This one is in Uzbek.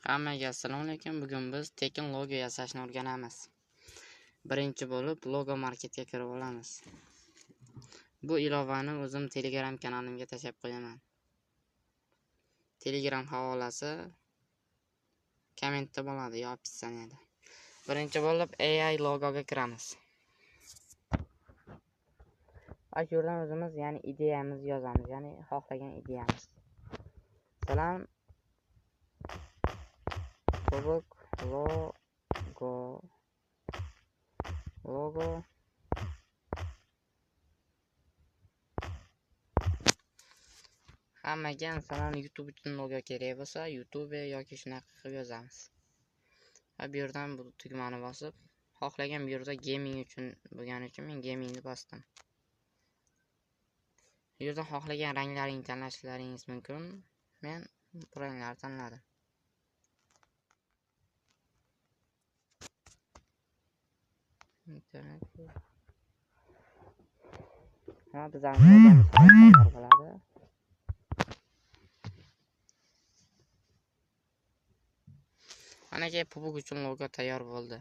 Hammaga assalomu alaykum. Bugun biz tekin logo yasashni o'rganamiz. Birinchi bo'lib logo marketga kirib olamiz. Bu ilovani o'zim Telegram kanalimga tashlab qo'yaman. Telegram havolasi kommentda bo'ladi yo opsiyaniyada. Birinchi bo'lib AI logoga kiramiz. Shu yerdan o'zimiz, ya'ni ideyamizni yozamiz, ya'ni xohlagan ideyamiz. Salam kubok logo hammaga masalan YouTube uchun logo kerak bo'lsa, YouTube yoki shunaqa qilib yozamiz. Va bu yerdan bu tugmani bosib, xohlagan bu yerda gaming uchun bo'lgani uchun men gamingni bosdim. Bu yerdan xohlagan ranglaringni tanlashlaringiz mumkin. Men bu ranglarni tanladim. Ha, bizning logomiz tayyor bo'ladi. Mana ke pubuk uchun logo tayyor bo'ldi.